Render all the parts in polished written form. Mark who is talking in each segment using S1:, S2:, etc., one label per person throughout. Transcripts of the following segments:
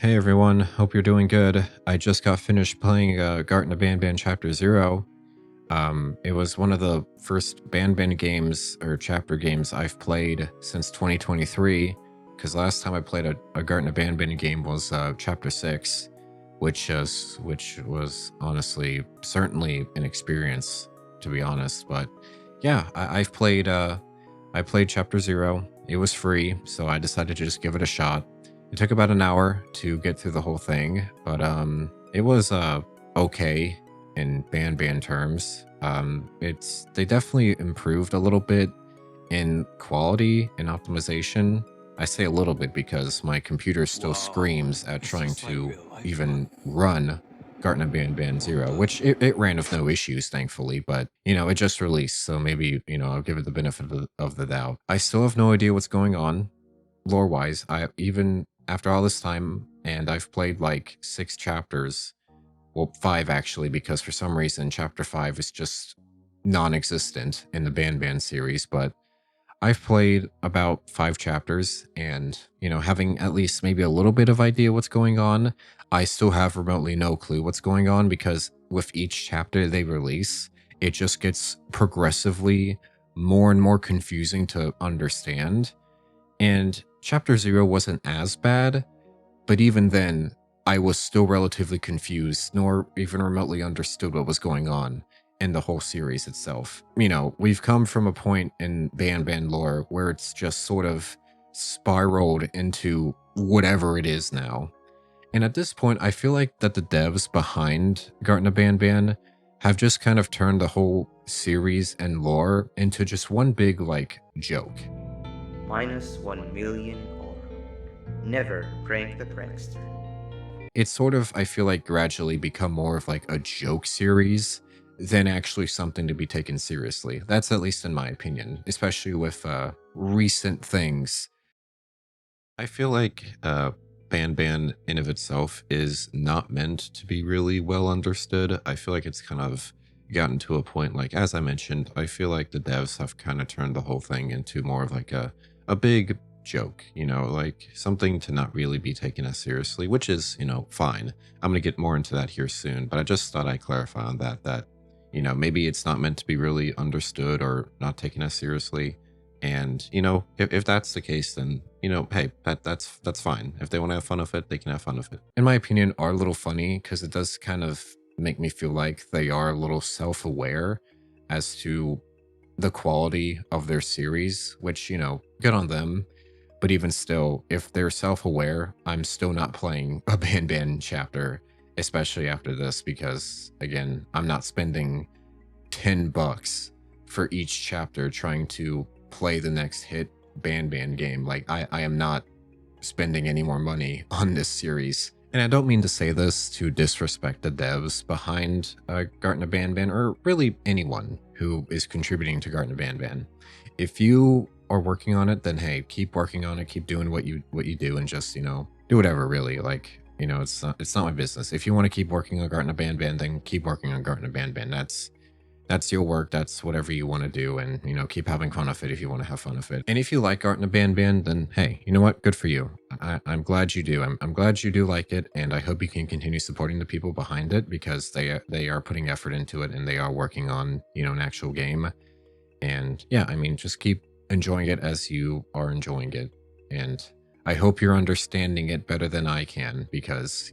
S1: Hey everyone, hope you're doing good. I just got finished playing Garten of BanBan Chapter 0. It was one of the first BanBan games or chapter games I've played since 2023, because last time I played a Garten of BanBan game was Chapter 6, which was honestly certainly an experience, to be honest. But yeah, I played Chapter 0. It was free, so I decided to just give it a shot. It took about an hour to get through the whole thing, but it was okay in BanBan terms. They definitely improved a little bit in quality and optimization. I say a little bit because my computer still screams at trying to even run Garten of BanBan 0, which it ran with no issues, thankfully, but, it just released, so maybe, I'll give it the benefit of the doubt. I still have no idea what's going on lore-wise. Even after all this time, and I've played like 6 chapters, well, 5 actually, because for some reason chapter 5 is just non-existent in the BanBan series, but I've played about 5 chapters, and, having at least maybe a little bit of idea what's going on, I still have remotely no clue what's going on, because with each chapter they release, it just gets progressively more and more confusing to understand. And chapter 0 wasn't as bad, but even then, I was still relatively confused, nor even remotely understood what was going on in the whole series itself. We've come from a point in BanBan Lore where it's just sort of spiraled into whatever it is now. And at this point, I feel like that the devs behind Garten of BanBan have just kind of turned the whole series and lore into just one big, joke.
S2: -1 million or never prank the prankster.
S1: It's sort of, I feel like, gradually become more of like a joke series than actually something to be taken seriously. That's at least in my opinion, especially with recent things. I feel like BanBan in of itself is not meant to be really well understood. I feel like it's kind of gotten to a point, like, as I mentioned, I feel like the devs have kind of turned the whole thing into more of like a big joke, like something to not really be taken as seriously, which is, fine. I'm going to get more into that here soon, but I just thought I'd clarify on that, maybe it's not meant to be really understood or not taken as seriously. And, if that's the case, then, hey, that's fine. If they want to have fun with it, they can have fun with it. In my opinion, are a little funny because it does kind of make me feel like they are a little self-aware as to the quality of their series, which, good on them. But even still, if they're self-aware, I'm still not playing a BanBan chapter, especially after this, because again, I'm not spending $10 for each chapter trying to play the next hit BanBan game. Like, I am not spending any more money on this series. And I don't mean to say this to disrespect the devs behind Garten of BanBan, or really anyone who is contributing to Garten of BanBan. If you are working on it, then hey, keep working on it, keep doing what you do, and just, do whatever, really. Like, it's not my business. If you want to keep working on Garten of BanBan, then keep working on Garten of BanBan. That's your work. That's whatever you want to do. And, keep having fun with it if you want to have fun with it. And if you like Garten of BanBan, then hey, you know what? Good for you. I'm glad you do. I'm glad you do like it. And I hope you can continue supporting the people behind it, because they are putting effort into it and they are working on, an actual game. And yeah, I mean, just keep enjoying it as you are enjoying it. And I hope you're understanding it better than I can, because,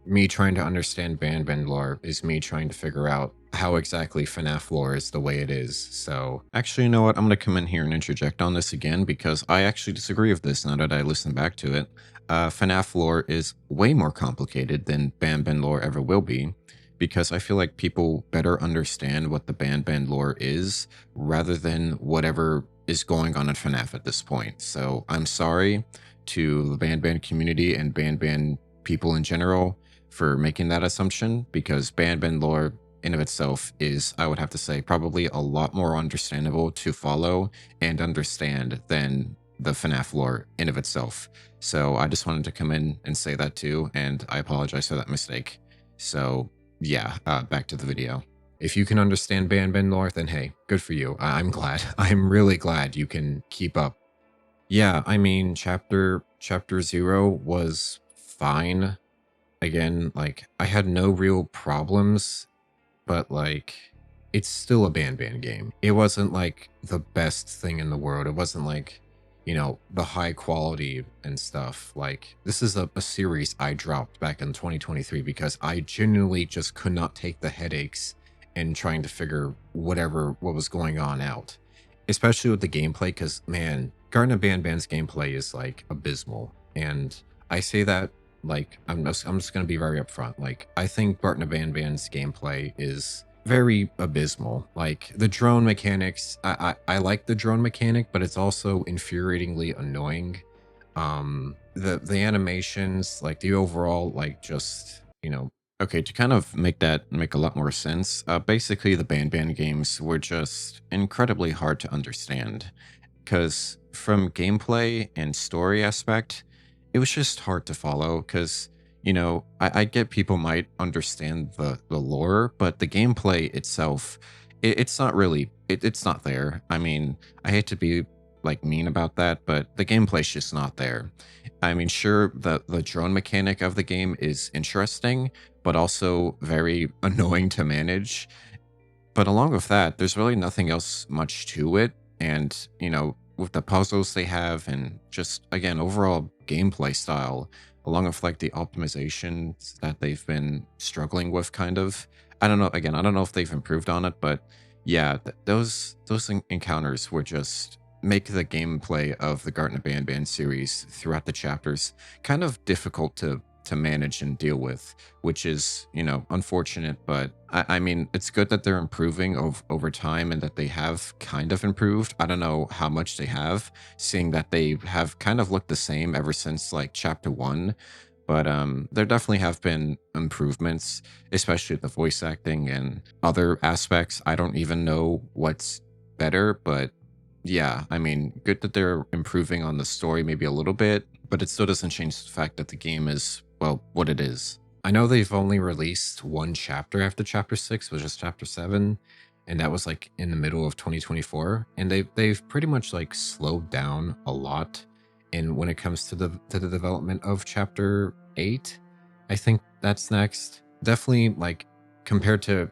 S1: me trying to understand BanBan lore is me trying to figure out how exactly FNAF lore is the way it is. So actually, you know what? I'm going to come in here and interject on this again, because I actually disagree with this now that I listen back to it. FNAF lore is way more complicated than BanBan lore ever will be, because I feel like people better understand what the BanBan lore is rather than whatever is going on in FNAF at this point. So I'm sorry to the BanBan community and BanBan people in general for making that assumption, because BanBan lore in of itself is, I would have to say, probably a lot more understandable to follow and understand than the FNAF lore in of itself. So I just wanted to come in and say that too, and I apologize for that mistake. So yeah, back to the video. If you can understand BanBan lore, then hey, good for you. I'm glad. I'm really glad you can keep up. Yeah, I mean, chapter 0 was fine. Again, like, I had no real problems, but like, it's still a BanBan game. It wasn't like the best thing in the world. It wasn't like, you know, the high quality and stuff. Like, this is a series I dropped back in 2023 because I genuinely just could not take the headaches and trying to figure what was going on out. Especially with the gameplay, because man, Garten of BanBan's gameplay is like abysmal. And I say that like I'm just gonna be very upfront. Like, I think Garten of BanBan's gameplay is very abysmal. Like, the drone mechanics, I like the drone mechanic, but it's also infuriatingly annoying. The animations, like the overall, like, just, you know, okay, to kind of make a lot more sense, basically the BanBan games were just incredibly hard to understand because from gameplay and story aspect, it was just hard to follow because, you know, I get people might understand the lore, but the gameplay itself, it's not really, it's not there. I mean, I hate to be like mean about that, but the gameplay's just not there. I mean, sure, the drone mechanic of the game is interesting, but also very annoying to manage. But along with that, there's really nothing else much to it. And, you know, with the puzzles they have and just, again, overall gameplay style, along with like the optimizations that they've been struggling with, kind of. I don't know, again, I don't know if they've improved on it, but yeah, those encounters were just make the gameplay of the Garten of BanBan series throughout the chapters kind of difficult to manage and deal with, which is, you know, unfortunate. But I mean, it's good that they're improving over time and that they have kind of improved. I don't know how much they have, seeing that they have kind of looked the same ever since like chapter 1. But there definitely have been improvements, especially the voice acting and other aspects. I don't even know what's better, but yeah, I mean, good that they're improving on the story maybe a little bit, but it still doesn't change the fact that the game is, well, what it is. I know they've only released one chapter after chapter 6, which is chapter 7, and that was like in the middle of 2024, and they've pretty much like slowed down a lot in when it comes to the development of chapter 8. I think that's next. Definitely, like, compared to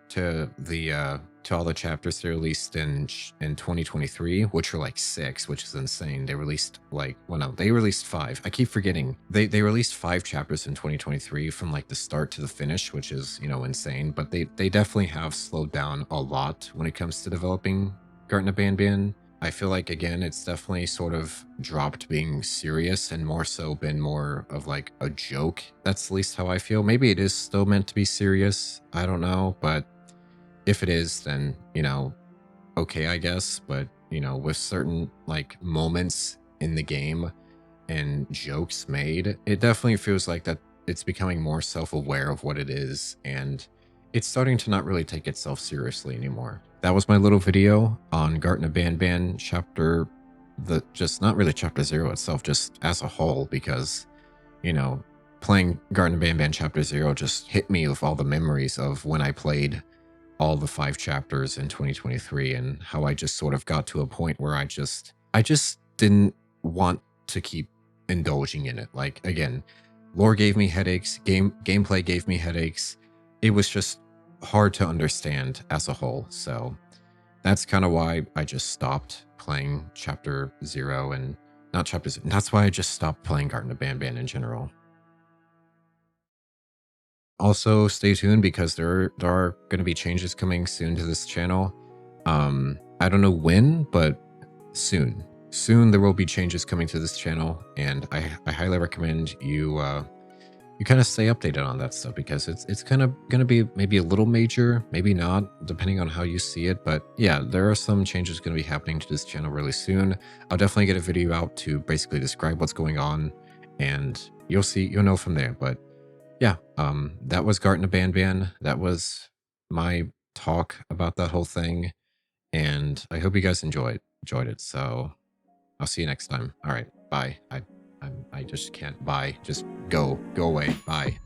S1: all the chapters they released in 2023, which were like 6, which is insane. They released like, well, no, they released 5. I keep forgetting. They released 5 chapters in 2023 from like the start to the finish, which is, you know, insane. But they definitely have slowed down a lot when it comes to developing Garten of BanBan. I feel like, again, it's definitely sort of dropped being serious and more so been more of like a joke. That's at least how I feel. Maybe it is still meant to be serious. I don't know, but if it is, then, you know, okay, I guess. But, you know, with certain like moments in the game and jokes made, it definitely feels like that it's becoming more self-aware of what it is, and it's starting to not really take itself seriously anymore. That was my little video on Garten of BanBan chapter, just not really chapter 0 itself, just as a whole, because, you know, playing Garten of BanBan chapter 0 just hit me with all the memories of when I played all the 5 chapters in 2023 and how I just sort of got to a point where I just didn't want to keep indulging in it. Like, again, lore gave me headaches, gameplay gave me headaches. It was just hard to understand as a whole. So that's kind of why I just stopped playing chapter 0 and not chapter 0. That's why I just stopped playing Garten of BanBan in general. Also, stay tuned because there are going to be changes coming soon to this channel. I don't know when, but soon. Soon there will be changes coming to this channel, and I highly recommend you you kind of stay updated on that stuff because it's kind of going to be maybe a little major, maybe not, depending on how you see it. But yeah, there are some changes going to be happening to this channel really soon. I'll definitely get a video out to basically describe what's going on, and you'll know from there. But yeah, that was Garten of BanBan. That was my talk about that whole thing, and I hope you guys enjoyed it. So I'll see you next time. All right, bye. I just can't. Bye. Just go away. Bye.